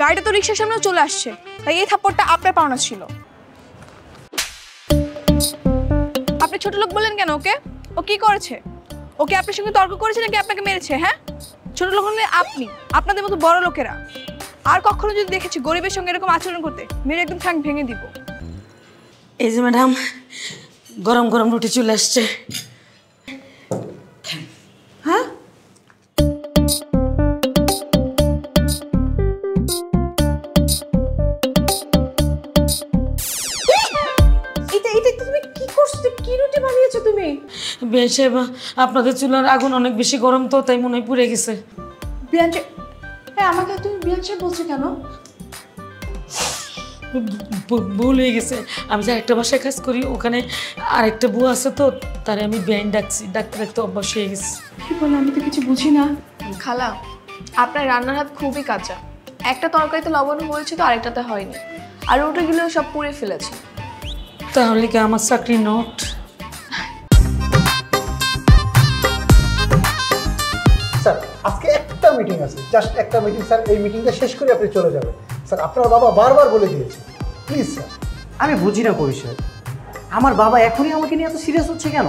গাড়িটা তো রিক্সার সামনেও চলে আসছে, তাই এই থাপ্পড়টা আপনার পাওনা ছিল। আপনি ছোট লোক বললেন কেন ওকে? ও কি করেছে? ওকে আপনার সঙ্গে তর্ক করেছে নাকি আপনাকে মেরেছে? হ্যাঁ, ছোট লোক হলে আপনি, আপনাদের মতো বড় লোকেরা। আর কখনো যদি দেখেছি গরিবের সঙ্গে এরকম আচরণ করতে, মেরে একদম ঠ্যাং ভেঙে দিব। এই যে ম্যাডাম, গরম গরম রুটি চলে আসছে। হ্যাঁ, আপনাদের চুলার আগুন অনেক বেশি গরম, তো তাই মনে হয় পুড়ে গেছে। আমাকে তুমি বিয়ান সাহেব বলছো কেন? ভুল হয়ে গেছে। আমি যে একটা বাসায় কাজ করি, ওখানে আরেকটা বউ আছে, তো তারে আমি বেআইন ডাকছি। ডাকতে ডাকতে অভ্যাস হয়ে গেছে। কি বলে, আমি তো কিছু বুঝি না। খালা, আপনার রান্নার হাত খুবই কাঁচা। একটা তরকারিতে লবণ হয়েছে তো আরেকটাতে হয়নি, আর ওটাগুলো সব পুড়ে ফেলেছে। তাহলে কি আমার চাকরি নট? স্যার, আজকে একটা মিটিং আছে, জাস্ট একটা মিটিং স্যার। এই মিটিংটা শেষ করে আপনি চলে যাবেন স্যার। আপনার বাবা বারবার বলে দিয়েছে, প্লিজ স্যার। আমি বুঝি না পরিষদ, আমার বাবা এখনই আমাকে নিয়ে এত সিরিয়াস হচ্ছে কেন?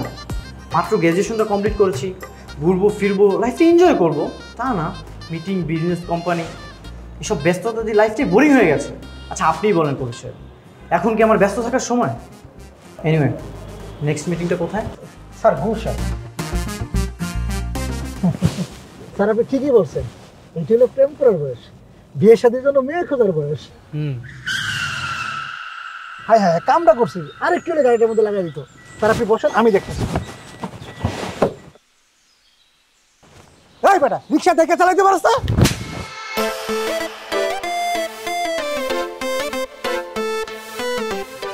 মাত্র গ্র্যাজুয়েশনটা কমপ্লিট করেছি, ঘুরবো ফিরবো, লাইফটা এনজয় করবো, তা না মিটিং, বিজনেস, কোম্পানি, এসব ব্যস্ততা দিয়ে লাইফটাই বোরিং হয়ে গেছে। আচ্ছা আপনিই বলেন পরিষদ, এখন কি আমার ব্যস্ত থাকার সময়? এনিওয়ে, নেক্সট মিটিংটা কোথায়? স্যার গুলশান। স্যার আপনি ঠিকই বলছেন, এটি হলো প্রেম করার বয়স, বিয়ে শাদীর জন্য মেয়ে খোঁজার বয়স। হ্যাঁ হ্যাঁ, কামটা করছি, আরেকটু হলে গাড়িটার মধ্যে লাগাই দিত। স্যার আপনি বসেন, আমি দেখতেছি। এই বেটা, রিক্সা থেকে চালাইতে পারছ না?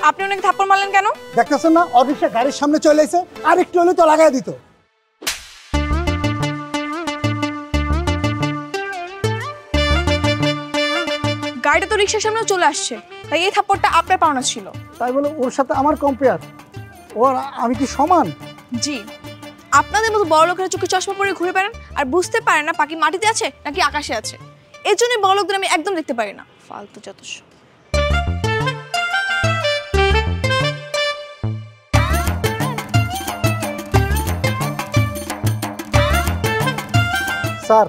আপনি অনেক থাপ্পড় মারলেন কেন? দেখতেছেন না, ওর রিক্সা গাড়ির সামনে চলে এসে, আরেকটু হলে তো লাগাই দিত। গাড়িটা তো রিক্সার সামনেও চলে আসছে, তাই এই থাপ্পড়টা আপনার পাওনা ছিল। তাই বলে ওর সাথে আমার কম্পেয়ার? ওর আমি কি সমান? জি, আপনাদের মতো বড় লোকেরা চোখে চশমা পরে ঘুরে বেড়ান আর বুঝতে পারেন না পাখি মাটিতে আছে নাকি আকাশে আছে। এর জন্য বড় লোকদের আমি একদম দেখতে পারি না। ফালতু যত সব। স্যার,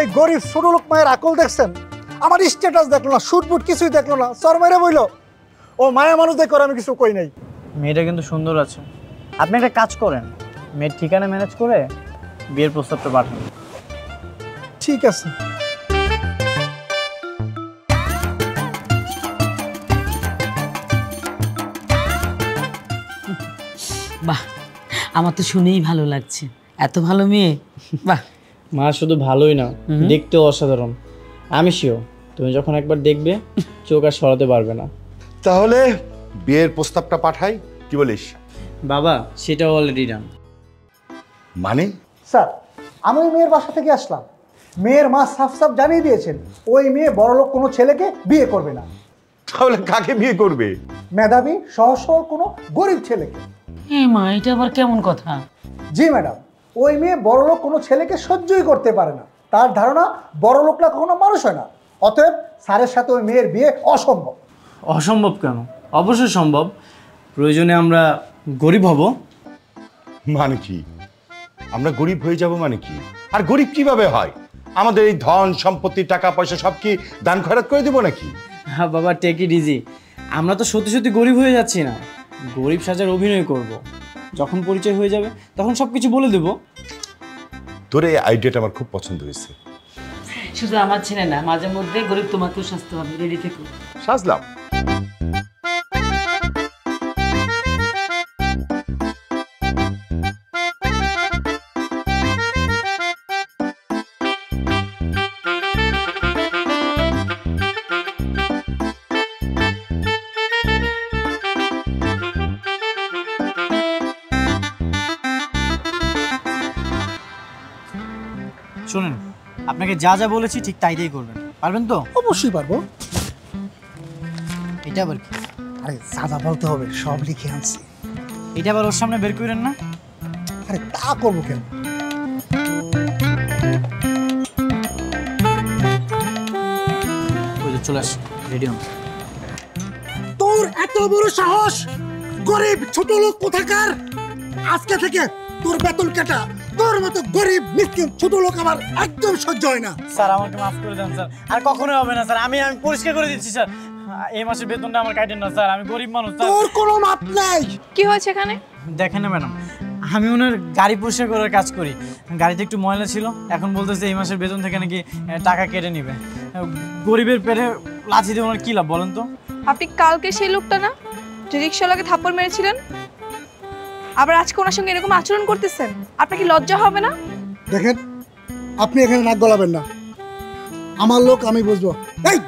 এই গরিব ছোট লোক মায়ের আকল দেখছেন? আমার স্ট্যাটাস দেখলো না, শুটবুট কিছুই দেখলো না, সর মেরে বইল। ও মায়া মানুষ দেখো, আমি কিছু কই নাই। মেয়েটা কিন্তু সুন্দর আছে। আপনি একটা কাজ করেন, মেয়ের ঠিকানা ম্যানেজ করে বিয়ের প্রস্তাবটা পাঠান। ঠিক আছে। বাহ, আমার তো শুনেই ভালো লাগছে। এত ভালো মেয়ে, বাহ। মা শুধু ভালোই না, দেখতেও অসাধারণ। আমি শিওর তুমি যখন একবার দেখবে চোখ আর সরাতে পারবে না। তাহলে বিয়ের প্রস্তাবটা পাঠাই, কি বলিস? বাবা সেটাও অলরেডি ডান। মানে? স্যার, আমি ওই মেয়ের বাসা থেকে আসলাম, মেয়ের মা সাফ সাফ জানিয়ে দিয়েছেন ওই মেয়ে বড়লোক কোনো ছেলেকে বিয়ে করবে না। তাহলে কাকে বিয়ে করবে? মেধাবী সহজ সরল কোনো গরিব ছেলেকে। মা, এটা আবার কেমন কথা? জি ম্যাডাম, ওই মেয়ে বড়লোক কোনো ছেলেকে সহ্যই করতে পারে না। তার ধারণা বড়লোকরা কখনো মানুষ হয় না, অতএব স্যারের সাথে ওই মেয়ের বিয়ে অসম্ভব। অসম্ভব কেন? অবশ্যই সম্ভব। প্রয়োজনে আমরা গরিব হব। মানে কি? আমরা গরিব হয়ে যাব মানে কি? আর গরিব কিভাবে হয়? আমাদের এই ধন সম্পত্তি টাকা পয়সা সব কি দান খয়রাত করে দেবো নাকি? হ্যাঁ বাবা, টেক ইট ইজি। আমরা তো সত্যি সত্যি গরিব হয়ে যাচ্ছি না, গরিব সাজার অভিনয় করব। যখন পরিচয় হয়ে যাবে তখন সব কিছু বলে দেবো। তোর এই আইডিয়াটা আমার খুব পছন্দ হয়েছে। শুধু আমার ছেলে না, মাঝে মধ্যে গরিব তোমাকেও সাজতে হবে। রেডি থেকো। সাজলাম। শুনেন, আপনাকে যা যা বলেছি ঠিক তাই তাই করবেন, পারবেন তো? অবশ্যই পারবো। এটা আবার কি? আরে যা যা বলতে হবে সব লিখে আনছি। এটা আবার ওর সামনে বের করেন না। আরে তা করবো কেন? ওই যে চলে আস, রেডি হন। তোর এত বড় সাহস, গরিব ছোট লোক কোথাকার! আজকে থেকে তোর বেতন কাটা। তোর মতো গরিব মিসকিন ছোট লোক আমার একদম সহ্য হয় না। স্যার আমাকে মাফ করে দেন স্যার, আর কখনোই হবে না স্যার। আমি পরিষ্কার করে দিচ্ছি স্যার, এই মাসের বেতনটা আমার কাটেন না স্যার, আমি গরিব মানুষ স্যার। তোর কোনো মাপ নাই। কি হয়েছে এখানে? দেখেন না ম্যাডাম, আমি ওনার গাড়ি পরিষ্কার করার কাজ করি। গাড়িতে একটু ময়লা ছিল, এখন বলতেছে এই মাসের বেতন থেকে নাকি টাকা কেটে নেবে। গরিবের পেটে লাথি দিয়ে ওনার কী লাভ বলেন তো? আপনি কালকে সেই লোকটা না যে রিক্সাওয়ালাকে থাপ্পড় মেরেছিলেন, আবার আজকে ওনার সঙ্গে এরকম আচরণ করতেছেন? আপনার কি লজ্জা হবে না? দেখেন, আপনি এখানে নাক গলাবেন না। আমার লোক আমি বুঝবো। এই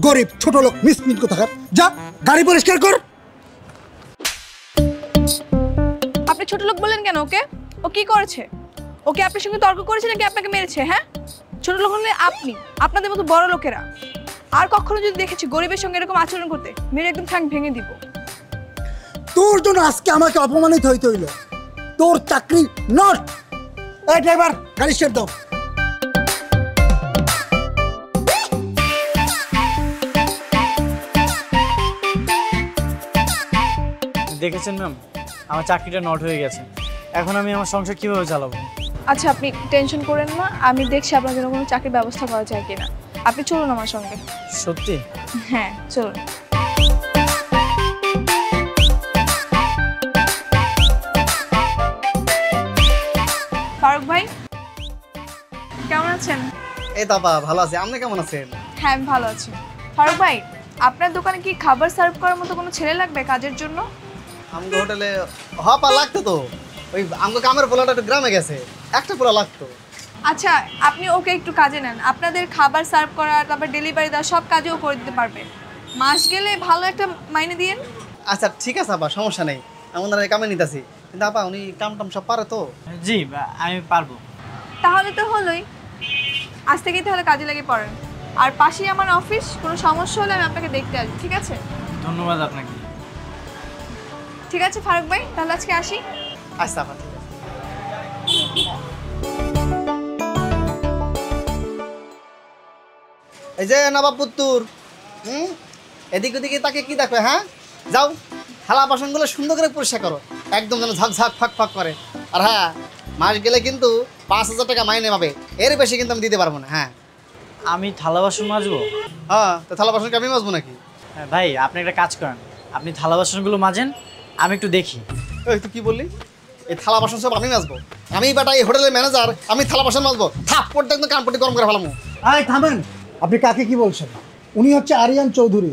গরিব ছোট লোক মিসকিন কোথাকার, যা গাড়ি পরিষ্কার কর। আপনি ছোট লোক বললেন কেন ওকে? ও কি করেছে? ওকে আপনার সঙ্গে তর্ক করেছে নাকি আপনাকে মেরেছে? হ্যাঁ, ছোট লোক হলে আপনি, আপনাদের মতো বড় লোকেরা। আর কখনো যদি দেখেছি গরিবের সঙ্গে এরকম আচরণ করতে, মেরে একদম ঠ্যাং ভেঙে দিব। তোর জন্য আজকে আমাকে অপমানিত হইতে হইল। তোর চাকরি নট। এই ড্রাইভার, গাড়ি স্টার্ট দাও। দেখেছেন ম্যাম, আমার চাকরিটা নট হয়ে গেছে। এখন আমি আমার সংসার কীভাবে চালাবো? আচ্ছা, আপনি টেনশন করেন না, আমি দেখছি আপনার জন্য কোনো চাকরির ব্যবস্থা করা যায় কিনা। আপনি চলুন আমার সঙ্গে। সত্যি? হ্যাঁ, চলুন। ফারুক ভাই, কেমন আছেন? এই দাদা ভালো আছে, আপনি কেমন আছেন? হ্যাঁ, আমি ভালো আছি। ফারুক ভাই, আপনার দোকানে কি খাবার সার্ভ করার মতো কোনো ছেলে লাগবে কাজের জন্য? আমগো হোটেলে হপা লাগতো তো, ওই আমগো কামের পোলাটা একটু গ্রামে গেছে, একটা পোলা লাগতো। আচ্ছা, আপনি ওকে একটু কাজে নেন। আপনাদের খাবার সার্ভ করা, তারপর ডেলিভারি দেওয়া সব কাজেও করে দিতে পারবে। মাস গেলে ভালো একটা মাইনে দিয়েন। আচ্ছা ঠিক আছে আপা, সমস্যা নেই, আমি ওনারা কামে নিতেছি। কিন্তু আপা উনি কাম টাম সব পারে তো? জি, আমি পারবো। তাহলে তো হলোই, আজ থেকেই তাহলে কাজে লেগে পড়েন। আর পাশেই আমার অফিস, কোনো সমস্যা হলে আমি আপনাকে দেখতে আসবো, ঠিক আছে? ধন্যবাদ আপনাকে। ঠিক আছে ফারুক ভাই, তাহলে আজকে আসি। আচ্ছা আপা, ঠিক আছে। এই যে নবাব পুত্তুর, এদিক ওদিকে তাকে কি দেখো? হ্যাঁ, যাও থালা বাসনগুলো সুন্দর করে পরিষ্কার করো, একদম যেন ঝাঁক ফাঁক ফাঁক করে। আর হ্যাঁ, মাস গেলে কিন্তু 5,000 টাকা মাইনে পাবে, এর বেশি কিন্তু আমি দিতে পারবো না। হ্যাঁ, আমি থালা বাসন মাজবো? হ্যাঁ, তো থালা বাসনকে আমি মাজবো নাকি? ভাই আপনি একটা কাজ করেন, আপনি থালা বাসনগুলো মাজেন, আমি একটু দেখি। ওই তুই কি বললি? এই থালা বাসন সব আমি মাজবো? আমি বেটা এই হোটেলের ম্যানেজার, আমি থালা বাসন মাজবো? থাপ্পড়টা একদম কানপট্টি গরম করে ফেলামো। আয় থামেন, আপনি কাকে কি বলছেন? উনি হচ্ছে আরিয়ান চৌধুরী,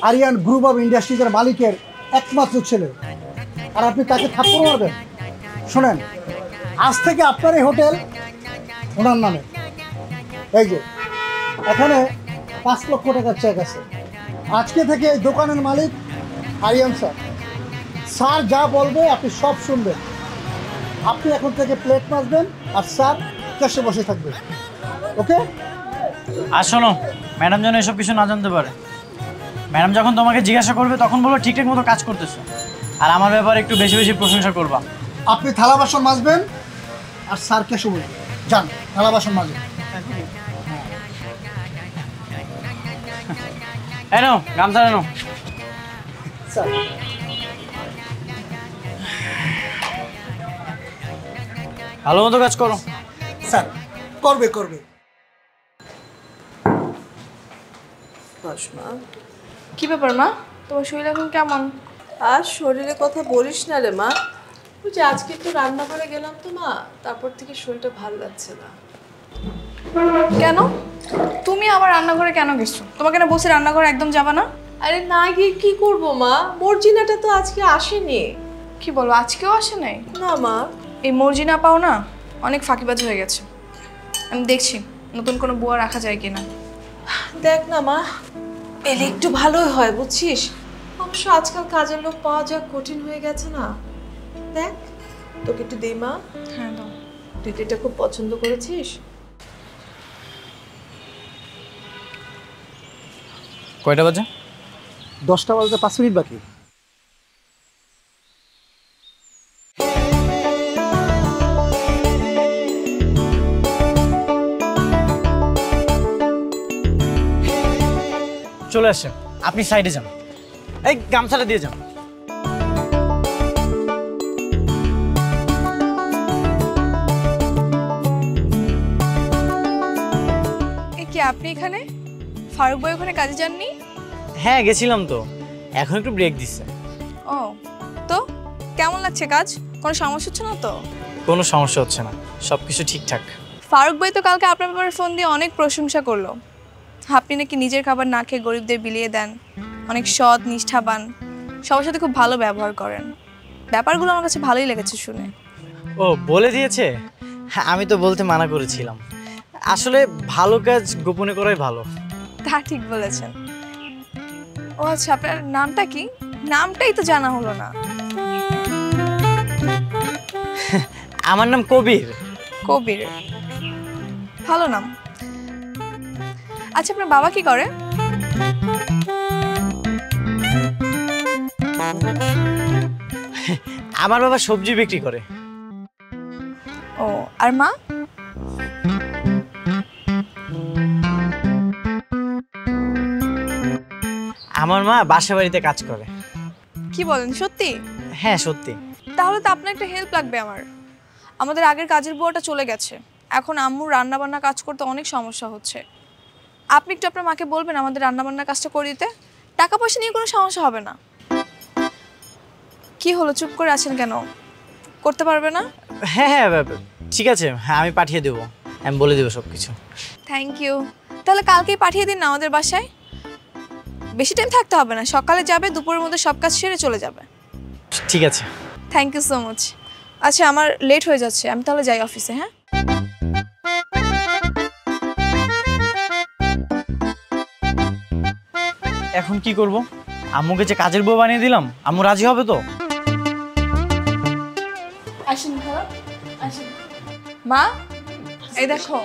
আরিয়ান গ্রুপ অফ ইন্ডাস্ট্রিজের মালিকের একমাত্র ছেলে। আর আপনি তাকে থাপ্পড় মারবেন? শোনেন, আজ থেকে আপনার এই হোটেল ওনার নামে। এই যে এখানে 5 লক্ষ টাকার চেক আছে। আজকে থেকে এই দোকানের মালিক আরিয়ান স্যার। স্যার যা বলবে আপনি সব শুনবেন। আপনি এখন থেকে প্লেট মাজবেন আর স্যার ক্যাশে বসে থাকবেন। ওকে? আর শোনো, ম্যাডাম যেন এসব কিছু না জানতে পারে। ম্যাডাম যখন তোমাকে জিজ্ঞাসা করবে তখন বলো ঠিকঠাক মতো কাজ করতেছো, আর আমার ব্যাপারে একটু বেশি বেশি প্রশংসা করবা। আপনি থালা বাসন মাজবেন আর স্যার ক্যাশে বলবেন। যান থালা বাসন মাজবেন। এনো গামছা এনো। স্যার ভালো মতো কাজ করো। স্যার করবে করবে। মা, কি ব্যাপার মা, তোমার শরীর এখন কেমন? আর শরীরের কথা বলিস না রে মা। ওই যে আজকে একটু রান্না করে গেলাম তো মা, তারপর থেকে শরীরটা ভালো লাগছে না। কেন? তুমি আবার রান্নাঘরে কেন গেছো? তোমাকে না বসে রান্নাঘরে একদম যাবা না? আরে না গিয়ে কি করবো মা, মর্জিনাটা তো আজকে আসেনি। কি বলো, আজকেও আসে নাই? না মা। এই মর্জিনা পাও না অনেক ফাঁকিবাজ হয়ে গেছে। আমি দেখছি নতুন কোনো বুয়া রাখা যায় কিনা। দেখ না মা, পেলে একটু ভালোই হয় বুঝছিস। অবশ্য আজকাল কাজের লোক পাওয়া যা কঠিন হয়ে গেছে না। দেখ তোকে একটু দেই মা। হ্যাঁ দাও। তুই তো এটা খুব পছন্দ করেছিস। কয়টা বাজে? 10টা বাজতে 5 মিনিট বাকি। চলে আসে, আপনি সাইডে যান, এই গামছাটা দিয়ে যান। এ কি আপনি এখানে? ফারুক ভাই ওখানে কাজে যাননি? হ্যাঁ গেছিলাম তো, এখন একটু ব্রেক দিচ্ছে। ও, তো কেমন লাগছে কাজ? কোনো সমস্যা হচ্ছে না তো? কোনো সমস্যা হচ্ছে না, সব কিছু ঠিকঠাক। ফারুক ভাই তো কালকে আপনার ব্যাপারে ফোন দিয়ে অনেক প্রশংসা করলো। আপনি নাকি নিজের খাবার না খেয়ে গরিবদের বিলিয়ে দেন, অনেক সৎ নিষ্ঠাবান, সবার সাথে খুব ভালো ব্যবহার করেন। ব্যাপারগুলো আমার কাছে ভালোই লেগেছে শুনে। ও বলে দিয়েছে? হ্যাঁ, আমি তো বলতে মানা করেছিলাম। আসলে ভালো কাজ গোপনে করাই ভালো। তা ঠিক বলেছেন। ও আচ্ছা, আপনার নামটা কি? নামটাই তো জানা হলো না। আমার নাম কবির। কবির, ভালো নাম। আচ্ছা, আপনার বাবা কি করে? আমার বাবা সবজি বিক্রি করে। ও, আর মা? আমার মা বাসা বাড়িতে কাজ করে। কি বলেন, সত্যি? হ্যাঁ সত্যি। তাহলে তো আপনার একটা হেল্প লাগবে আমার। আমাদের আগের কাজের বুয়াটা চলে গেছে, এখন আম্মুর রান্নাবান্না কাজ করতে অনেক সমস্যা হচ্ছে। আপনি একটু আপনার মাকে বলবেন আমাদের রান্নাবান্নার কাজটা করে দিতে। টাকা পয়সা নিয়ে কোনো সমস্যা হবে না। কি হলো, চুপ করে আছেন কেন? করতে পারবে না? হ্যাঁ হ্যাঁ ঠিক আছে, হ্যাঁ আমি পাঠিয়ে দেবো, আমি বলে দেবো সব কিছু। Thank you. তাহলে কালকেই পাঠিয়ে দিন না আমাদের বাসায়। বেশি টাইম থাকতে হবে না, সকালে যাবে, দুপুরের মধ্যে সব কাজ সেরে চলে যাবে। ঠিক আছে। Thank you so much. আচ্ছা, আমার লেট হয়ে যাচ্ছে, আমি তাহলে যাই অফিসে। হ্যাঁ, এখন কি করব? আম্মুকে যে কাজের বউ বানিয়ে দিলাম, আম্মু রাজি হবে তো? আসেন খালা, আসেন। মা, এই দেখো,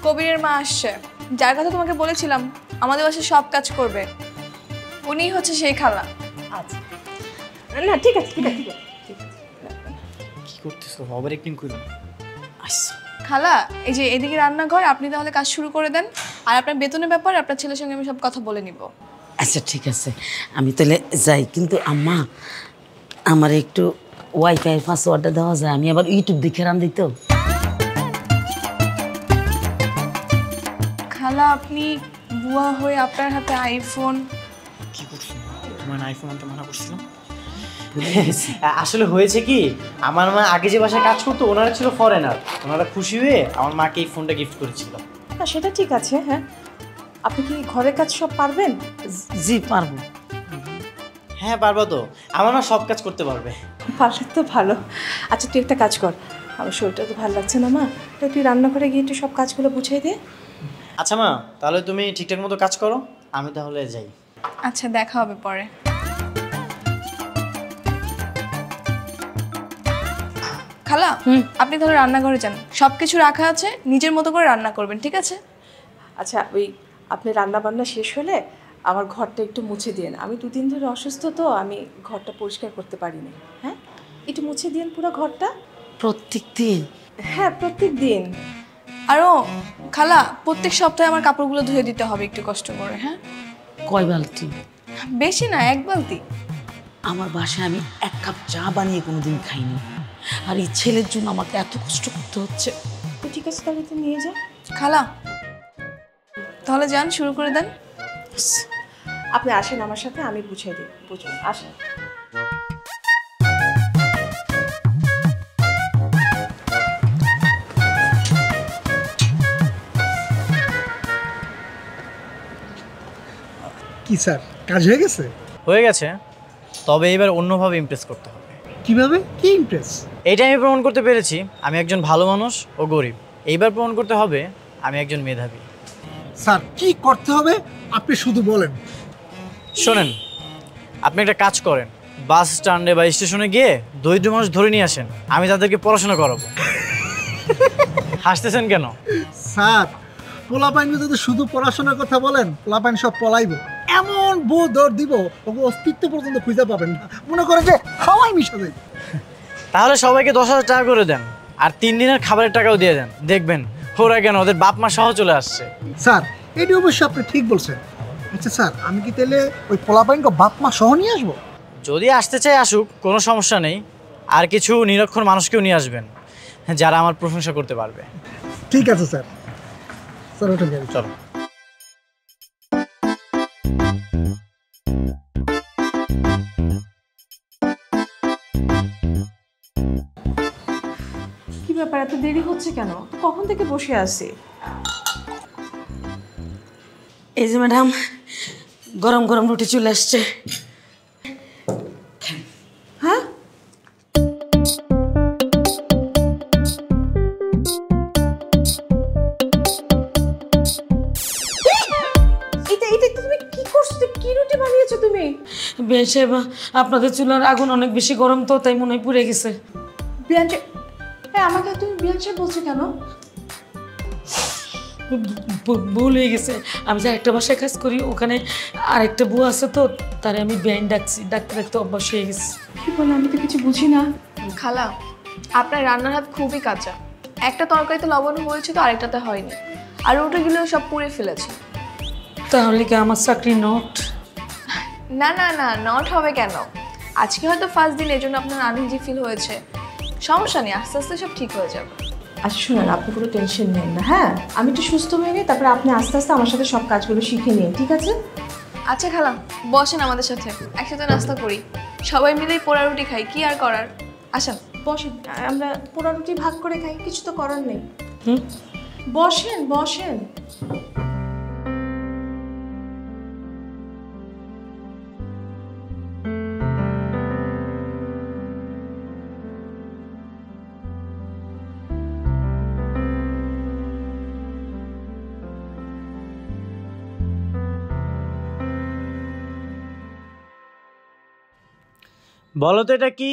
কবিরের মা আসছে, যার কথা তোমাকে বলেছিলাম আমাদের বাসায় সব কাজ করবে। উনিই হচ্ছে সেই খালা। আচ্ছা, না ঠিক আছে, ঠিক আছে, ঠিক আছে। কি করতেছো? ওভার অ্যাক্টিং করো। আচ্ছা খালা, এই যে এদিকে রান্নাঘর, আপনি তাহলে কাজ শুরু করে দেন। আর আপনার বেতনের ব্যাপারে আপনার ছেলের সঙ্গে আমি সব কথা বলে নিব। আচ্ছা ঠিক আছে, আমি তাহলে যাই। কিন্তু আম্মা, আমার একটু ওয়াইফাই পাসওয়ার্ডটা দেওয়া যায়? আমি আবার ইউটিউব দেখে রান্ধি তো। খালা, আপনি বুয়া হয়ে আপনার হাতে আইফোন। কি করছো? তোমার আইফোন আনতে মানা করছিলাম। আসলে হয়েছে কি, আমার মা আগে যে বাসায় কাজ করতো ওনারা ছিল ফরেনার, ওনারা খুশি হয়ে আমার মাকে এই ফোনটা গিফট করেছিল। না সেটা ঠিক আছে। হ্যাঁ, আপনি কি ঘরের কাজ সব পারবেন? জি পারবো। হ্যাঁ পারবো তো, আমার মা সব কাজ করতে পারবে। পারলে তো ভালো। আচ্ছা তুই একটা কাজ কর, আমার শরীরটা তো ভালো লাগছে না মা, তাই তুই রান্নাঘরে গিয়ে একটু সব কাজগুলো বুঝিয়ে দে। আচ্ছা মা, তাহলে তুমি ঠিকঠাক মতো কাজ করো, আমি তাহলে যাই। আচ্ছা, দেখা হবে পরে। খালা, আপনি তাহলে রান্নাঘরে যান, সব কিছু রাখা আছে, নিজের মতো করে রান্না করবেন, ঠিক আছে? আচ্ছা, ওই আপনি রান্না বান্না শেষ হলে আমার ঘরটা একটু মুছে দিন। আমি দুদিন ধরে অসুস্থ তো, আমি ঘরটা পরিষ্কার করতে পারিনি। হ্যাঁ, একটু মুছে দিন পুরো ঘরটা। প্রত্যেক দিন? হ্যাঁ প্রত্যেক দিন। আরও খালা, প্রত্যেক সপ্তাহে আমার কাপড়গুলো ধুয়ে দিতে হবে একটু কষ্ট করে। হ্যাঁ, কয় বালতি? বেশি না, 1 বালতি। আমার বাসায় আমি 1 কাপ চা বানিয়ে কোনোদিন খাইনি, আর এই ছেলের জন্য আমাকে এত কষ্ট করতে হচ্ছে। তো ঠিক আছে, তাহলে তো নিয়ে যা। খালা, তাহলে যান, শুরু করে দেন। আপনি আসেন আমার সাথে, আমি বুঝিয়ে দিই। বুঝুন, আসেন। কি স্যার, কাজ হয়ে গেছে? হয়ে গেছে, তবে এবার অন্যভাবে ইমপ্রেস করতে হবে। কিভাবে? কি ইমপ্রেস? এইটা আমি প্রমাণ করতে পেরেছি আমি একজন ভালো মানুষ ও গরিব। এইবার প্রমাণ করতে হবে আমি একজন মেধাবী। স্যার, কি করতে হবে আপনি শুধু বলেন। শোনেন, আপনি একটা কাজ করেন, বাস স্ট্যান্ডে বা স্টেশনে গিয়ে দরিদ্র মানুষ ধরে নিয়ে আসেন, আমি তাদেরকে পড়াশোনা করাবো। হাসতেছেন কেন? স্যার, পোলাপাইন যদি শুধু পড়াশোনার কথা বলেন, পোলাপাইন সব পলাইব। এমন বউ দর দিব, ওকে অস্তিত্ব পর্যন্ত খুঁজে পাবেন না, মনে করে যে হাওয়াই মিশা দেয়। তাহলে সবাইকে 10,000 টাকা করে দেন, আর 3 দিনের খাবারের টাকাও দিয়ে দেন, দেখবেন ওরা কেন ওদের বাপ মা সহ চলে আসছে। স্যার, এটি অবশ্য আপনি ঠিক বলছেন। আচ্ছা স্যার, আমি কি তাহলে ওই পোলাপাইনকে বাপ মা সহ নিয়ে আসবো? যদি আসতে চাই আসুক, কোনো সমস্যা নেই। আর কিছু নিরক্ষর মানুষকেও নিয়ে আসবেন যারা আমার প্রশংসা করতে পারবে। ঠিক আছে স্যার। স্যার ওঠেন গাড়ি। চলো। কি ব্যাপার, এত দেরি হচ্ছে কেন? কখন থেকে বসে আছি? এই যে ম্যাডাম, গরম গরম রুটি চলে আসছে। হ্যাঁ, এটা এটা তুমি কি করছো? কি রুটি বানিয়েছো তুমি? বেশ, আপনাদের চুলার আগুন অনেক বেশি গরম তো, তাই মনে হয় পুড়ে গেছে। বিয়ান সাহেব, আমাকে তুমি বিয়ান সাহেব বলছো কেন? ভুল হয়ে গেছে। আমি যে একটা বাসায় কাজ করি, ওখানে আরেকটা বুয়া আছে তো, তারে আমি বেআইন ডাকছি, ডাকতে ডাকতে অভ্যাস হয়ে গেছে। কি বলে, আমি তো কিছু বুঝি না। খালা, আপনার রান্নার হাত খুবই কাঁচা। একটা তরকারিতে লবণ হয়েছে তো আরেকটাতে হয়নি, আর রুটিগুলো সব পুড়ে ফেলেছে। তাহলে কি আমার চাকরি নট? না না না, নট হবে কেন? আজকে হয়তো ফার্স্ট দিন, এই জন্য আপনার আনইজি ফিল হয়েছে। সমস্যা নেই, আস্তে আস্তে সব ঠিক হয়ে যাবে। আচ্ছা শুনেন, আপনি কোনো টেনশন নেন না। হ্যাঁ, আমি একটু সুস্থ হয়ে নিই, তারপরে আপনি আস্তে আস্তে আমার সাথে সব কাজগুলো শিখে নিন, ঠিক আছে? আচ্ছা খালা, বসেন আমাদের সাথে, একসাথে নাস্তা করি, সবাই মিলেই পোড়া রুটি খাই, কি আর করার। আসেন বসেন, আমরা পোড়া রুটি ভাগ করে খাই, কিছু তো করার নেই। হুম, বসেন বসেন। বলো তো এটা কি?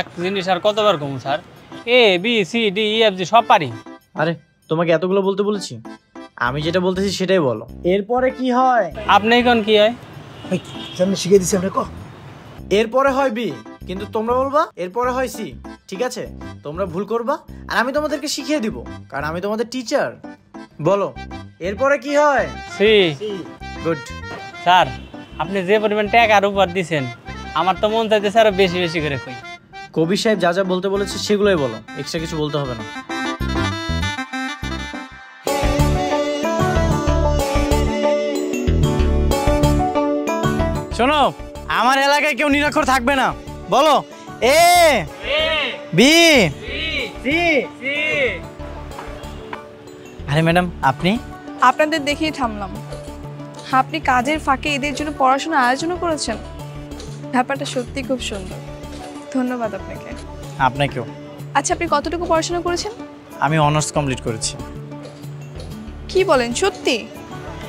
এক জিনিস আর কতবার কমু sir? A B C D E F G সব পারি। আরে তোমাকে এতগুলো বলতে বলেছি? আমি যেটা বলতেছি সেটাই বলো। এরপরে কি হয়? আপনি কোন কি হয়? সামনে শিখিয়ে দিচ্ছি আমরা। এরপরে হয় বি, কিন্তু তোমরা বলবা এরপরে হয় সি। ঠিক আছে, তোমরা ভুল করবা আর আমি তোমাদেরকে শিখিয়ে দিব, কারণ আমি তোমাদের টিচার। বলো এরপরে কি হয়? সি। গুড। স্যার, আপনি যে পরিমাণ টাকার উপর দিছেন, আমার তো মন চাইতে স্যার বেশি বেশি করে কই। কবি সাহেব যা যা বলতে বলেছে সেগুলোই বলো, এক্সট্রা কিছু বলতে হবে না। শোনো, আমার এলাকায় কেউ নিরক্ষর থাকবে না। বলো এ বি সি। আরে ম্যাডাম, আপনি? আপনাদের দেখেই থামলাম। আপনি কাজের ফাঁকে এদের জন্য পড়াশোনা আয়োজনও করেছেন, ব্যাপারটা সত্যি খুব সুন্দর। ধন্যবাদ আপনাকে। আপনাকেও। আচ্ছা, আপনি কতটুকু পড়াশোনা করেছেন? আমি অনার্স কমপ্লিট করেছি। কি বলেন, সত্যি?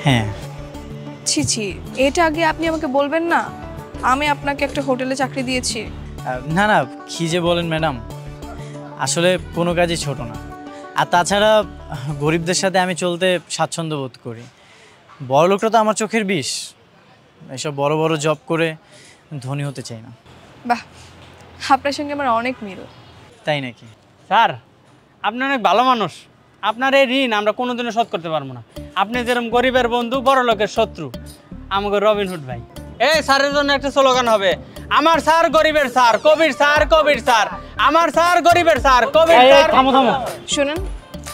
হ্যাঁ। ছি ছি, এটা আগে আপনি আমাকে বলবেন না? আমি আপনাকে একটা হোটেলে চাকরি দিয়েছি। না না, কি যে বলেন ম্যাডাম, আসলে কোনো কাজই ছোট না। আর তাছাড়া গরিবদের সাথে আমি চলতে স্বাচ্ছন্দ্য বোধ করি। বড় লোকরা তো আমার চোখের বিষ। এসব বড় বড় জব করে ধনী হতে চাই না। বাহ, আপনার সঙ্গে আমার অনেক মিল। তাই নাকি? স্যার, আপনি অনেক ভালো মানুষ। আপনার এই ঋণ আমরা কোনোদিনও শোধ করতে পারবো না। আপনি যেরকম গরিবের বন্ধু, বড় লোকের শত্রু, আমাকে রবিনহুড ভাই। এই স্যারের জন্য একটা স্লোগান হবে, আমার স্যার গরিবের স্যার, কবির স্যার, কবির স্যার, আমার স্যার গরিবের স্যার, কবির স্যার। থামো থামো। শুনুন,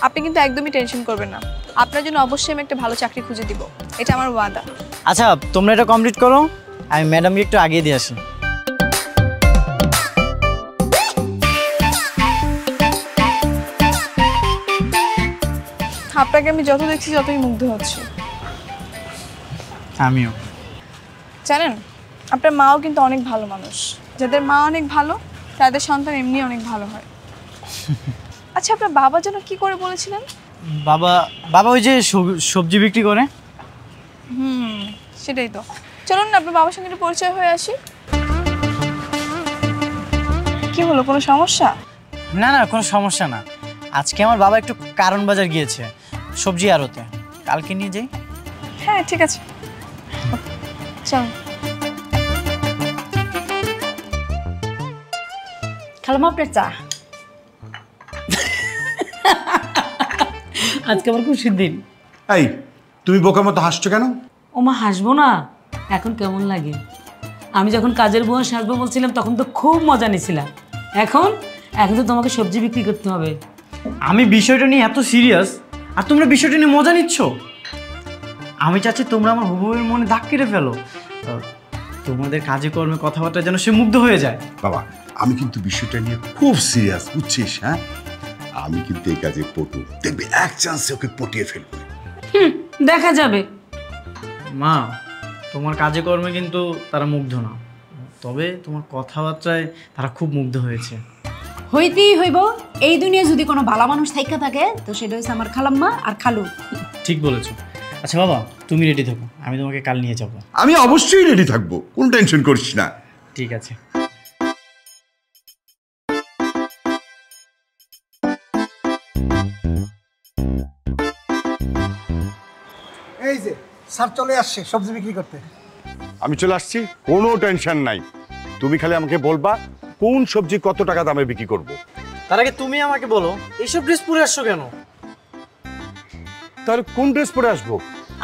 আপনি কিন্তু একদমই টেনশন করবেন না। আপনার জন্য অবশ্যই আমি একটা ভালো চাকরি খুঁজে দিব, এটা আমার ওয়াদা। আচ্ছা, তোমরা এটা কমপ্লিট করো, আমি ম্যাডামকে একটু আগিয়ে দিয়ে আসি। আপনাকে আমি যত দেখছি যতই মুগ্ধ হচ্ছে। আমিও। জানেন, আপনার মাও কিন্তু অনেক ভালো মানুষ। যাদের মা অনেক ভালো, তাদের সন্তান এমনি অনেক ভালো হয়। আচ্ছা, আপনার বাবা যেন কি করে বলেছিলেন? বাবা ওই যে সবজি বিক্রি করে। সেটাই তো। চলুন না, আপনার বাবার সঙ্গে একটু পরিচয় হয়ে আসি। কি হলো, কোনো সমস্যা? না না, কোনো সমস্যা না। আজকে আমার বাবা একটু কারণ বাজার গিয়েছে সবজি আড়তে, কালকে নিয়ে যাই। হ্যাঁ ঠিক আছে, চল। খালাম আপনার চা। আজকে আমার খুশির দিন। এই, তুমি বোকার মতো হাসছো কেন? ও মা, হাসবো না? এখন কেমন লাগে? আমি যখন কাজের বুয়া সাজবো বলছিলাম তখন তো খুব মজা নিয়েছিলাম। এখন এখন তো তোমাকে সবজি বিক্রি করতে হবে। আমি বিষয়টা নিয়ে এত সিরিয়াস আর তোমরা বিষয়টা নিয়ে মজা নিচ্ছ। আমি চাচ্ছি তোমরা আমার হুবুবের মনে দাগ কেটে ফেলো। তোমাদের কাজে কর্মে কথাবার্তা যেন সে মুগ্ধ হয়ে যায়। বাবা, আমি কিন্তু বিষয়টা নিয়ে খুব সিরিয়াস, বুঝছিস? হ্যাঁ, আমি কিন্তু এই কাজে পটু, দেখবি এক চান্সে ওকে পটিয়ে ফেলবো। দেখা যাবে। মা, তোমার কাজে কর্মে কিন্তু তারা মুগ্ধ না, তবে তোমার কথাবার্তায় তারা খুব মুগ্ধ হয়েছে। হইতেই হইব। এই দুনিয়ায় যদি কোনো ভালো মানুষ থাইকা থাকে তো সেটা হচ্ছে আমার খালাম্মা আর খালু। ঠিক বলেছো। আচ্ছা বাবা, তুমি রেডি থাকো, আমি তোমাকে কাল নিয়ে যাব। আমি অবশ্যই রেডি থাকবো, কোনো টেনশন করিস না। ঠিক আছে। এই যে স্যার চলে আসছে সবজি বিক্রি করতে। আমি চলে আসছি, কোনো টেনশন নাই। তুমি খালি আমাকে বলবা কোন সবজি কত টাকা দামে বিক্রি করব। তার আগে তুমি আমাকে বলো, এইসব ড্রেস পরে আসছো কেন? তাহলে কোন ড্রেস পরে আসবো?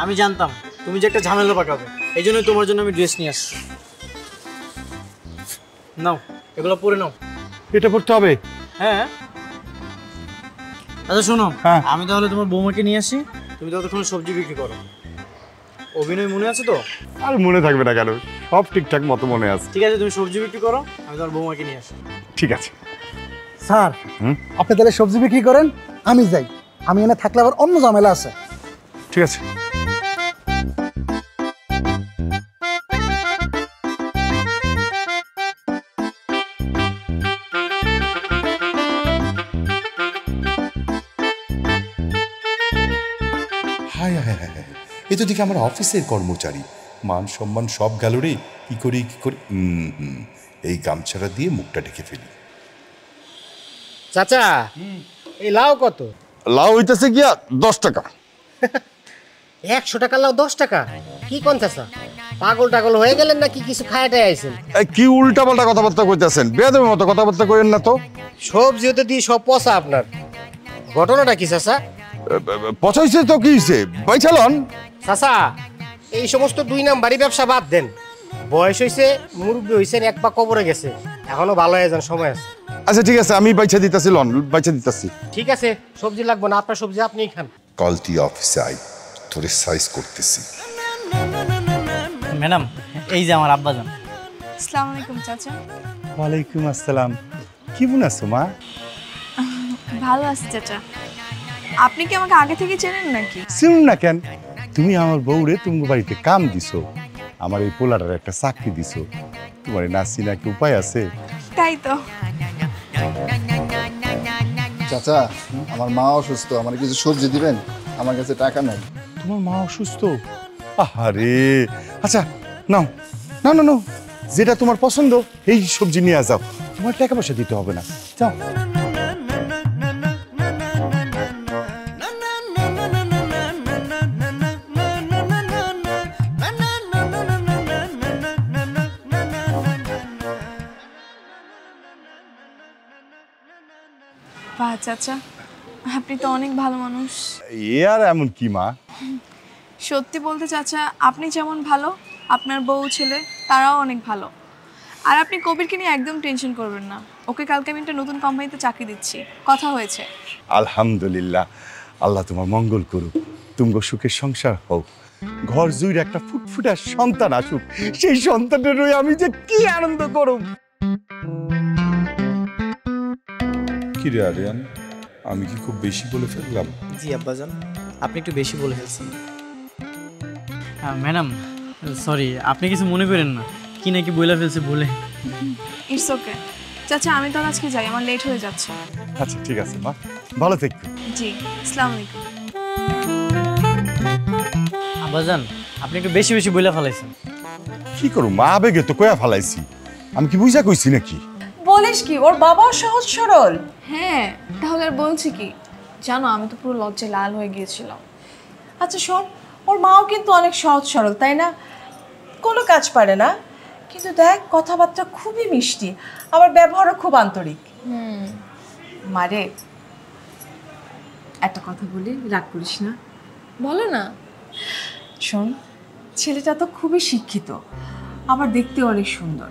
আমি জানতাম তুমি যে একটা ঝামেলা পাকাবে, এই জন্য তোমার জন্য আমি ড্রেস নিয়ে আসছি। নাও, এগুলো পরে নাও। এটা পড়তে হবে? হ্যাঁ। আচ্ছা শোনো, হ্যাঁ। আমি তাহলে তোমার বৌমাকে নিয়ে আসি, তুমি ততক্ষণ সবজি বিক্রি করো। অভিনয় মনে আছে তো? আর মনে থাকবে না কেন, সব ঠিকঠাক মতো মনে আছে। ঠিক আছে, তুমি সবজি বিক্রি করো, আমি তোমার বৌমাকে নিয়ে আসি। ঠিক আছে স্যার, হুম, আপনি তাহলে সবজি বিক্রি করেন, আমি যাই। আমি এনে থাকলে আবার অন্য ঝামেলা আছে। ঠিক আছে। হায় হায় হায় হায়, এ তো দেখি আমার অফিসের কর্মচারী। মান সম্মান সব গেল রে। কি করি এই গামছাটা দিয়ে মুখটা ঢেকে ফেলি। চাচা, এই লাউ কত? লাউ হইতেছে গিয়া 10 টাকা। 100 টাকা লাউ 10 টাকা? কি কোন চাচা, পাগল টাগল হয়ে গেলেন নাকি? কিছু খায়াটাই আইছেন? কি উল্টা পাল্টা কথাবার্তা কইতেছেন? বেয়াদবের মতো কথাবার্তা কইেন না তো। সবজি হতে দিয়ে সব পচা আপনার। ঘটনাটা কি চাচা? পচাইছে তো কি হইছে? বাইছালন চাচা, এই সমস্ত 2 নাম্বারি ব্যবসা বাদ দেন। বয়স হইছে, মুরব্বী হইছেন, এক পা কবরে গেছে, এখনো ভালো হয়ে যান, সময় আছে। আচ্ছা ঠিক আছে, আমি বাইছা দিতাছি, লন বাইছা দিতাছি। ঠিক আছে, সবজি লাগবে না, আপনার সবজি আপনিই খান। কাল তুই অফিসে আই, তোরে সাইজ করতেছি। ম্যাডাম, এই যে আমার আব্বাজান। আসসালামু আলাইকুম চাচা। ওয়ালাইকুম আসসালাম। কেমন আছো মা? ভালো আছি চাচা। আপনি কি আমাকে আগে থেকে চেনেন নাকি? শুনুন না কেন, তুমি আমার বউরে তুমি বাড়িতে কাম দিছো, আমার এই পোলাটার একটা চাকরি দিছো, তোমার নাচি না কি উপায় আছে? তাই তো। চাচা, আমার মা অসুস্থ, আমার কিছু সবজি দিবেন? আমার কাছে টাকা নাই। তোমার মা অসুস্থ? আহারে, আচ্ছা নাও নাও নাও, যেটা তোমার পছন্দ এই সবজি নিয়ে যাও, তোমার টাকা পয়সা দিতে হবে না, যাও। বাহ চাচা, আপনি তো অনেক ভালো মানুষ। এ আর এমন কি মা? সত্যি বলতে চাচা, আপনি যেমন ভালো, আপনার বউ ছেলে তারাও অনেক ভালো। আর আপনি কবিরকে নিয়ে একদম টেনশন করবেন না, ওকে কালকে আমি একটা নতুন কোম্পানিতে চাকরি দিচ্ছি, কথা হয়েছে। আলহামদুলিল্লাহ, আল্লাহ তোমার মঙ্গল করুক, তুমগো সুখের সংসার হোক, ঘর জুড়ে একটা ফুটফুটা সন্তান আসুক, সেই সন্তানের রয়ে আমি যে কি আনন্দ করব। কি রে আরিয়ান, আমি কি খুব বেশি বলে ফেললাম? জি আব্বাজান, আপনি একটু বেশি বলে ফেলছেন। ম্যাডাম সরি, আপনি কিছু মনে করেন না, কি নাকি বলে ফেলছে বলে। ইটস ওকে চাচা, আমি তো আজকে যাই, আমার লেট হয়ে যাচ্ছে। আচ্ছা ঠিক আছে মা, ভালো থেকো। জি, আসসালামু আলাইকুম। আব্বাজান, আপনি একটু বেশি বেশি বলে ফেলাইছেন। কি করু মা, আবেগে তো কয়া ফালাইছি, আমি কি বুঝা কইছি নাকি? বলিস কি, ওর বাবাও সহজ সরল। হ্যাঁ, তাহলে আর বলছি কি? জানো, আমি তো পুরো লজ্জায় লাল হয়ে গিয়েছিলাম। আচ্ছা শোন, ওর মাও কিন্তু অনেক সহজ সরল, তাই না? কোনো কাজ পারে না, কিন্তু দেখ কথাবার্তা খুবই মিষ্টি, আবার ব্যবহারও খুব আন্তরিক। মারে, একটা কথা বলি, রাগ করিস না। বলো না। শোন, ছেলেটা তো খুবই শিক্ষিত, আবার দেখতে অনেক সুন্দর,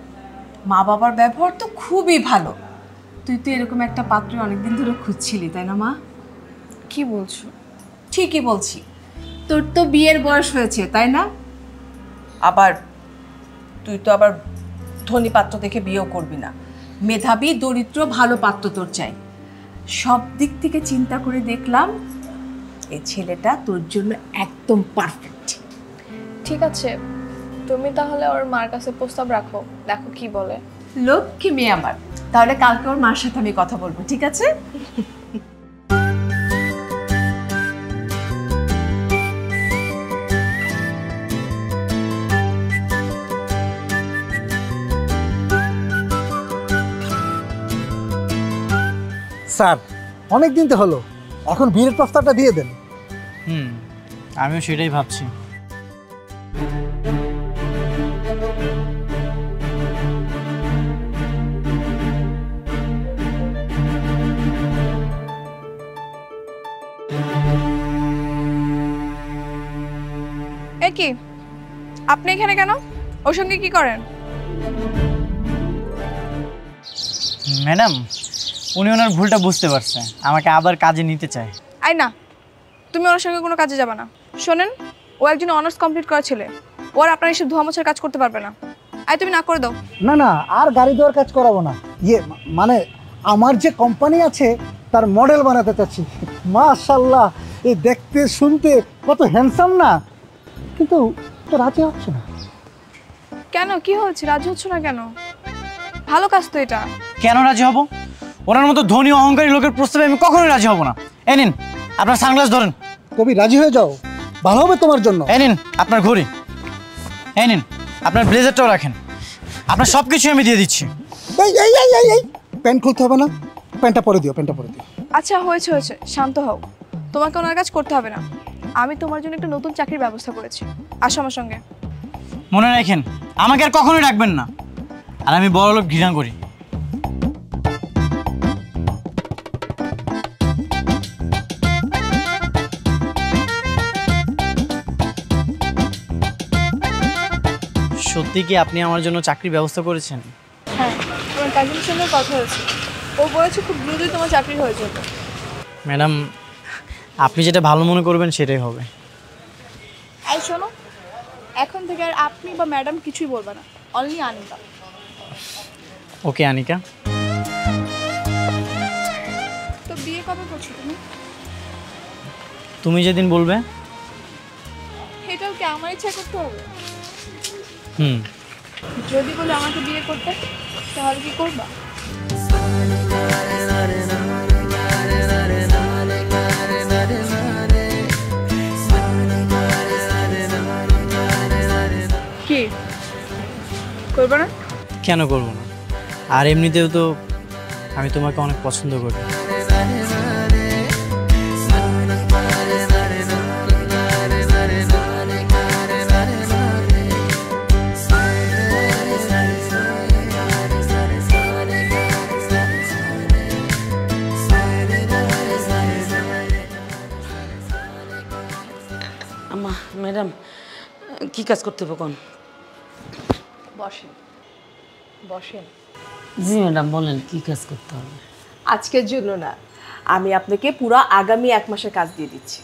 মা বাবার ব্যবহার তো খুবই ভালো। তুই তো এরকম একটা পাত্র অনেকদিন ধরে খুঁজছিলি, তাই না মা? কি বলছো? ঠিকই বলছি, তোর তো বিয়ের বয়স হয়েছে, তাই না? আবার তুই তো আবার ধনী পাত্র দেখে বিয়েও করবি না, মেধাবী দরিদ্র ভালো পাত্র তোর চাই। সব দিক থেকে চিন্তা করে দেখলাম এই ছেলেটা তোর জন্য একদম পারফেক্ট। ঠিক আছে, তুমি তাহলে ওর মার কাছে প্রস্তাব রাখো, দেখো কি বলে। লক্ষ্মী মেয়ে আমার, তাহলে কালকে ওর মার সাথে আমি কথা বলবো, ঠিক আছে? স্যার, অনেক দিন তো হলো, এখন বিয়ের প্রস্তাবটা দিয়ে দেন। আমিও সেটাই ভাবছি। এ কি, আপনি এখানে কেন? ওর সঙ্গে কি করেন? ম্যাডাম, উনি ওনার ভুলটা বুঝতে পারছে, আমাকে আবার কাজে নিতে চায়। আই না, তুমি ওর সঙ্গে কোনো কাজে যাবে না। শোনেন, ও একজন অনার্স কমপ্লিট করা ছেলে, ওর আপনার এসব ধোয়া মোছার কাজ করতে পারবে না। আই তুমি না করে দাও। না না, আর গাড়ি দেওয়ার কাজ করাবো না। মানে আমার যে কোম্পানি আছে তার মডেল বানাতে চাচ্ছি। মাশাআল্লাহ, এই দেখতে শুনতে কত হ্যান্ডসাম না, কিন্তু তো রাজি হচ্ছে না। কেন, কি হয়েছে? রাজি হচ্ছ না কেন? ভালো কাজ তো এটা। কেন রাজি হব? ওনার মতো ধনী অহংকারী লোকের প্রস্তাবে আমি কখনোই রাজি হব না। এই নিন আপনার সানগ্লাস ধরেন। কবি, রাজি হয়ে যাও, ভালো হবে তোমার জন্য। এই নিন আপনার ঘড়ি, এই নিন আপনার ব্লেজারটাও রাখেন, আপনার সব কিছুই আমি দিয়ে দিচ্ছি। প্যান্ট খুলতে হবে না, প্যান্টটা পরে দিও, প্যান্টটা পরে দিও। আচ্ছা হয়েছে হয়েছে, শান্ত হও। তোমাকে ওনার কাজ করতে হবে না, আমি তোমার জন্য একটা নতুন চাকরির ব্যবস্থা করেছি। আসো আমার সঙ্গে। মনে রাখেন, আমাকে আর কখনোই রাখবেন না, আর আমি বড় লোক ঘৃণা করি। সত্যি কি আপনি আমার জন্য চাকরির ব্যবস্থা করেছেন? হ্যাঁ, তোমার কাজিনের সঙ্গে কথা হয়েছে, ও বলেছে খুব দ্রুতই তোমার চাকরি হয়ে যাবে। ম্যাডাম, আপনি যেটা ভালো মনে করবেন সেটাই হবে। এই শোনো, এখন থেকে আর আপনি বা ম্যাডাম কিছুই বলবে না, অনলি আনিকা। ওকে আনিকা। তো বিয়ে কবে করছো তুমি? তুমি যেদিন বলবে। এটাও কি আমার ইচ্ছা করতে হবে? হুম। যদি বলে আমাকে বিয়ে করতে, তাহলে কি করবা? কি করবে না? কেন করব না? আর এমনিতেও তো আমি তোমাকে অনেক পছন্দ করি। আম্মা, ম্যাডাম, কি কাজ করতে হবে কোন? বসেন বসেন। জি ম্যাডাম, বলেন কি কাজ করতে হবে? আজকের জন্য না, আমি আপনাকে পুরো আগামী 1 মাসের কাজ দিয়ে দিচ্ছি।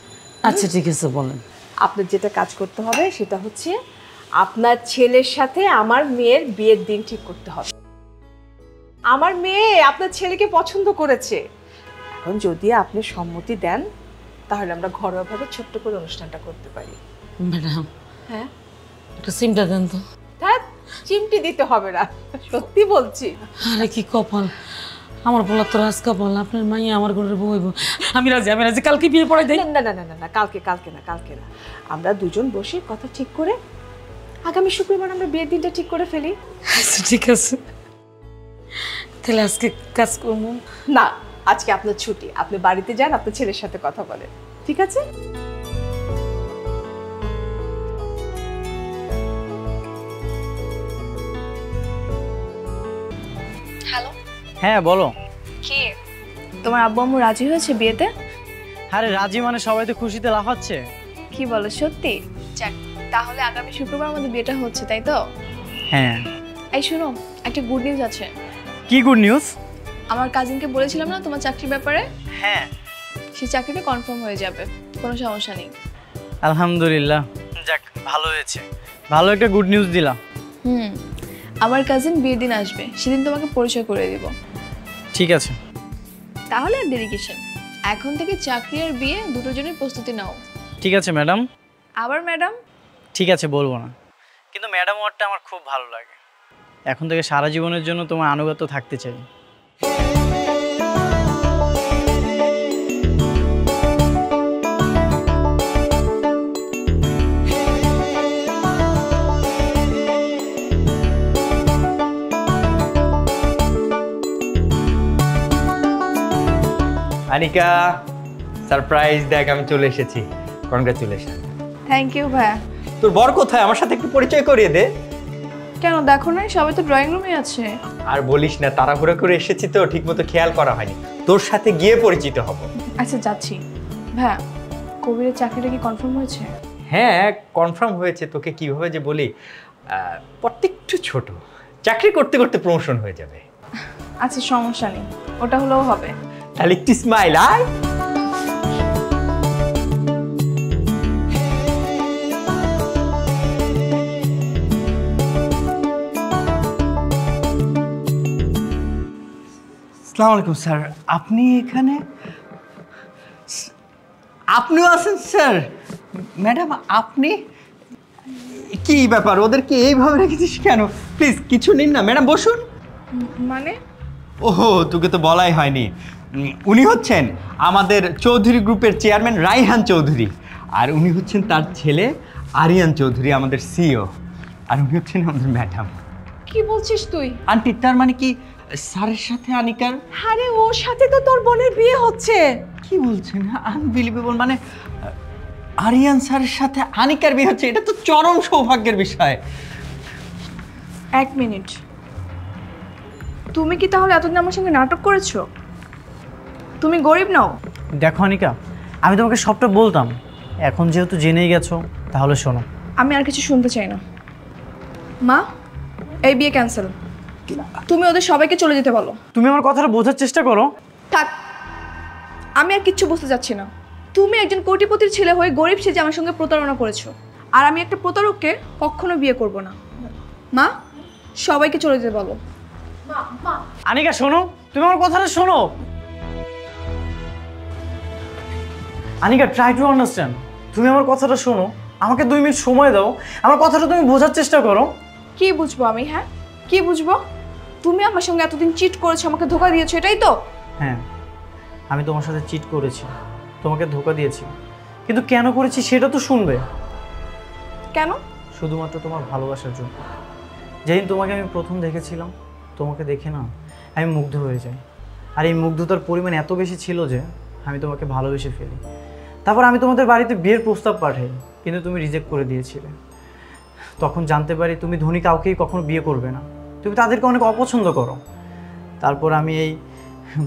আচ্ছা ঠিক আছে, বলেন। আপনার যেটা কাজ করতে হবে সেটা হচ্ছে আপনার ছেলের সাথে আমার মেয়ের বিয়ের দিন ঠিক করতে হবে। আমার মেয়ে আপনার ছেলেকে পছন্দ করেছে, এখন যদি আপনি সম্মতি দেন তাহলে আমরা ঘরোয়াভাবে ছোট্ট করে অনুষ্ঠানটা করতে পারি। ম্যাডাম, হ্যাঁ, একটু সিমটা দেন তো। হ্যাঁ, চিমটি দিতে হবে না, সত্যি বলছি। আরে কি কপাল, আমার বলা তো রাজ কপাল, আপনার মাইয়া আমার ঘরের বউ হইব। আমি রাজি, আমি রাজি, কালকে বিয়ে পড়াই দেই। না না না না না, কালকে না, আমরা দুজন বসে কথা ঠিক করে আগামী শুক্রবার আমরা বিয়ের দিনটা ঠিক করে ফেলি। আচ্ছা ঠিক আছে, তাহলে আজকে কাজ করবো না? আজকে আপনার ছুটি, আপনি বাড়িতে যান, আপনার ছেলের সাথে কথা বলেন, ঠিক আছে? হ্যালো। হ্যাঁ বলো। কি তোমার আব্বু আম্মু রাজি হয়েছে বিয়েতে? আরে রাজি মানে সবাই তো খুশিতে লাফাচ্ছে। কি বলো সত্যি? যাক, তাহলে আগামী শুক্রবার আমাদের বিয়েটা হচ্ছে, তাই তো? হ্যাঁ। এই শোনো, একটা গুড নিউজ আছে। কি গুড নিউজ? আমার কাজিনকে বলেছিলাম না তোমার চাকরির ব্যাপারে? হ্যাঁ। সেই চাকরিটা কনফার্ম হয়ে যাবে, কোনো সমস্যা নেই। আলহামদুলিল্লাহ, যাক ভালো হয়েছে, ভালো একটা গুড নিউজ দিলা। আমার কাজিন বিয়ের দিন আসবে, সেদিন তোমাকে পরিচয় করে দিব। ঠিক আছে। তাহলে আর দেরি কিসের, এখন থেকে চাকরি আর বিয়ে দুটোর জন্য প্রস্তুতি নাও। ঠিক আছে ম্যাডাম। আবার ম্যাডাম? ঠিক আছে, বলবো না, কিন্তু ম্যাডাম ওয়ার্ডটা আমার খুব ভালো লাগে। এখন থেকে সারা জীবনের জন্য তোমার আনুগত্য থাকতে চাই। আনিকা, সারপ্রাইজ দেখ, আমি চলে এসেছি। কনগ্রাচুলেশন। থ্যাংক ইউ ভাইয়া। তোর বর কোথায়? আমার সাথে একটু পরিচয় করিয়ে দে। কেন দেখো না, সবাই তো ড্রয়িং রুমে আছে। আর বলিস না, তাড়াহুড়ো করে এসেছি তো, ঠিকমতো খেয়াল করা হয়নি। তোর সাথে গিয়ে পরিচিত হব। আচ্ছা যাচ্ছি। ভাইয়া, কবিরের চাকরিটা কি কনফার্ম হয়েছে? হ্যাঁ, কনফার্ম হয়েছে। তোকে কিভাবে যে বলি, প্রত্যেকটু ছোট, চাকরি করতে করতে প্রমোশন হয়ে যাবে। আচ্ছা সমস্যা নেই, ওটা হলেও হবে। তাহলে একটু স্মাইল। আয়। আসসালামু আলাইকুম স্যার, আপনি এখানে? আপনিও আছেন স্যার? ম্যাডাম আপনি? কি ব্যাপার, ওদেরকে এইভাবে রেখেছিস কেন? প্লিজ কিছু নিন না। ম্যাডাম বসুন। মানে? ওহো, তোকে তো বলাই হয়নি। উনি হচ্ছেন আমাদের চৌধুরী গ্রুপের চেয়ারম্যান রাইহান চৌধুরী, আর উনি হচ্ছেন তার ছেলে আরিয়ান চৌধুরী, আমাদের সিইও, আর উনি হচ্ছেন আমাদের ম্যাডাম। কি বলছিস তুই? আন্টি, তার মানে কি স্যারের সাথে আনিকার? আরে ওর সাথে তো তোর বোনের বিয়ে হচ্ছে। কি বলছেন? আনবিলিভেবল। মানে আরিয়ান স্যারের সাথে আনিকার বিয়ে হচ্ছে? এটা তো চরম সৌভাগ্যের বিষয়। এক মিনিট, তুমি কি তাহলে এতদিন আমার সঙ্গে নাটক করেছো? তুমি গরিব নাও? দেখো অনিকা, আমি তোমাকে সবটা বলতাম, এখন যেহেতু জেনেই গেছো তাহলে শোনো। আমি আর কিছু শুনতে চাই না। মা, এই বিয়ে ক্যান্সেল। তুমি ওদের সবাইকে চলে যেতে বলো। তুমি আমার কথাটা বোঝার চেষ্টা করো। থাক, আমি আর কিচ্ছু বুঝতে যাচ্ছি না। তুমি একজন কোটিপতির ছেলে হয়ে গরিব সেজে আমার সঙ্গে প্রতারণা করেছো, আর আমি একটা প্রতারককে কখনো বিয়ে করব না। মা, সবাইকে চলে যেতে বলো। আনিকা শোনো, তুমি আমার কথাটা শোনো। Anika, try to understand. তুমি আমার কথাটা শোনো, আমাকে 2 মিনিট সময় দাও, আমার কথাটা তুমি বোঝার চেষ্টা করো। কি বুঝবো আমি? হ্যাঁ, কি বুঝবো? তুমি আমার সঙ্গে এতদিন চিট করেছো, আমাকে ধোকা দিয়েছো, এটাই তো? হ্যাঁ, আমি তোমার সাথে চিট করেছি, তোমাকে ধোকা দিয়েছি, কিন্তু কেন করেছি সেটা তো শুনবে। কেন? শুধুমাত্র তোমার ভালোবাসার জন্য। যেদিন তোমাকে আমি প্রথম দেখেছিলাম, তোমাকে দেখে না আমি মুগ্ধ হয়ে যাই, আর এই মুগ্ধতার পরিমাণ এত বেশি ছিল যে আমি তোমাকে ভালোবেসে ফেলি। তারপর আমি তোমাদের বাড়িতে বিয়ের প্রস্তাব পাঠাই, কিন্তু তুমি রিজেক্ট করে দিয়েছিলে। তখন জানতে পারি তুমি ধনী কাউকেই কখনো বিয়ে করবে না, তুমি তাদেরকে অনেক অপছন্দ করো। তারপর আমি এই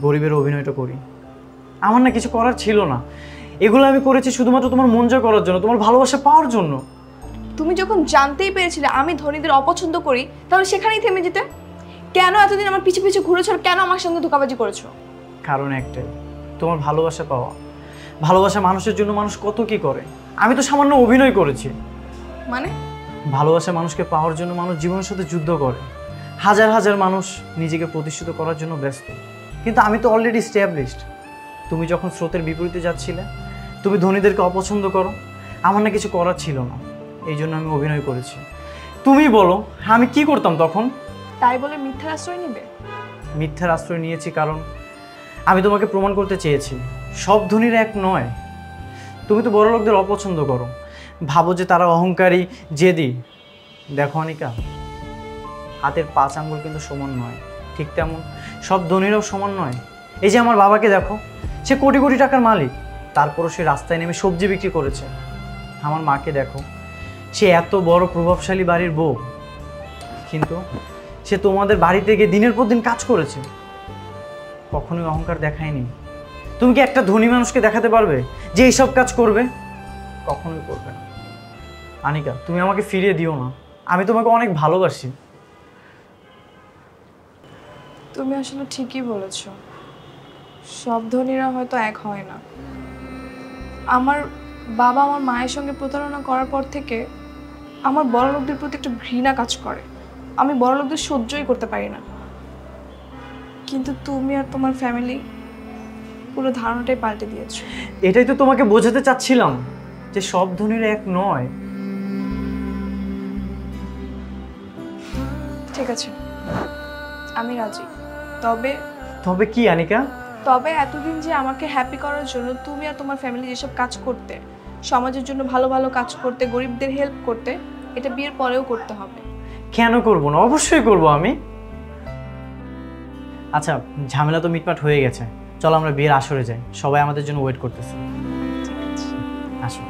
গরিবের অভিনয়টা করি। আমার না কিছু করার ছিল না, এগুলো আমি করেছি শুধুমাত্র তোমার মন জয় করার জন্য, তোমার ভালোবাসা পাওয়ার জন্য। তুমি যখন জানতেই পেরেছিলে আমি ধনীদের অপছন্দ করি, তাহলে সেখানেই থেমে যেতে। কেন এতদিন আমার পিছু পিছু ঘুরেছো, আর কেন আমার সঙ্গে ধোঁকাবাজি করেছো? কারণ একটাই, তোমার ভালোবাসা পাওয়া। ভালোবাসা মানুষের জন্য মানুষ কত কি করে, আমি তো সামান্য অভিনয় করেছি। মানে? ভালোবাসা মানুষকে পাওয়ার জন্য মানুষ জীবনের সাথে যুদ্ধ করে, হাজার হাজার মানুষ নিজেকে প্রতিষ্ঠিত করার জন্য ব্যস্ত, কিন্তু আমি তো অলরেডি এস্টাবলিশড। তুমি যখন স্রোতের বিপরীতে যাচ্ছিলে, তুমি ধনীদেরকে অপছন্দ করো, আমার না কিছু করার ছিল না, এই জন্য আমি অভিনয় করেছি। তুমি বলো আমি কি করতাম তখন? তাই বলে মিথ্যার আশ্রয় নেবে? মিথ্যার আশ্রয় নিয়েছি কারণ আমি তোমাকে প্রমাণ করতে চেয়েছি সব ধনীরা এক নয়। তুমি তো বড় লোকদের অপছন্দ করো, ভাবো যে তারা অহংকারী, জেদি। দেখো অনিকা, হাতের 5 আঙ্গুল কিন্তু সমান নয়, ঠিক তেমন সব ধনীরাও সমান নয়। এই যে আমার বাবাকে দেখো, সে কোটি কোটি টাকার মালিক, তারপরও সে রাস্তায় নেমে সবজি বিক্রি করেছে। আমার মাকে দেখো, সে এত বড় প্রভাবশালী বাড়ির বউ, কিন্তু সে তোমাদের বাড়িতে গিয়ে দিনের পর দিন কাজ করেছে, কখনোই অহংকার দেখায়নি। তুমি কি একটা ধনী মানুষকে দেখাতে পারবে যে এইসব কাজ করবে? কখনোই করবে না। আনিকা, তুমি আমাকে ফিরিয়ে দিও না, আমি তোমাকে অনেক ভালোবাসি। তুমি আসলে ঠিকই বলেছ, সব ধনীরা হয়তো এক হয় না। আমার বাবা আমার মায়ের সঙ্গে প্রতারণা করার পর থেকে আমার বড় লোকদের প্রতি একটা ঘৃণা কাজ করে। আমি বড় লোকদের সহ্যই করতে পারি না। কিন্তু তুমি আর তোমার ফ্যামিলি পুরো ধারণাটাই পাল্টে দিয়েছো। এটাই তো তোমাকে বোঝাতে চাচ্ছিলাম যে সব ধনীরা এক নয়। ঠিক আছে, আমি রাজি। তবে তবে কি আনিকা? তবে এতদিন যে আমাকে হ্যাপি করার জন্য তুমি আর তোমার ফ্যামিলি যেসব কাজ করতে, সমাজের জন্য ভালো ভালো কাজ করতে, গরিবদের হেল্প করতে, এটা বিয়ের পরেও করতে হবে। কেন করব না? অবশ্যই করব আমি। আচ্ছা, ঝামেলা তো মিটমাট হয়ে গেছে, চলো আমরা বিয়ের আসরে যাই, সবাই আমাদের জন্য ওয়েট করতেছে। ঠিক আছে, আসো।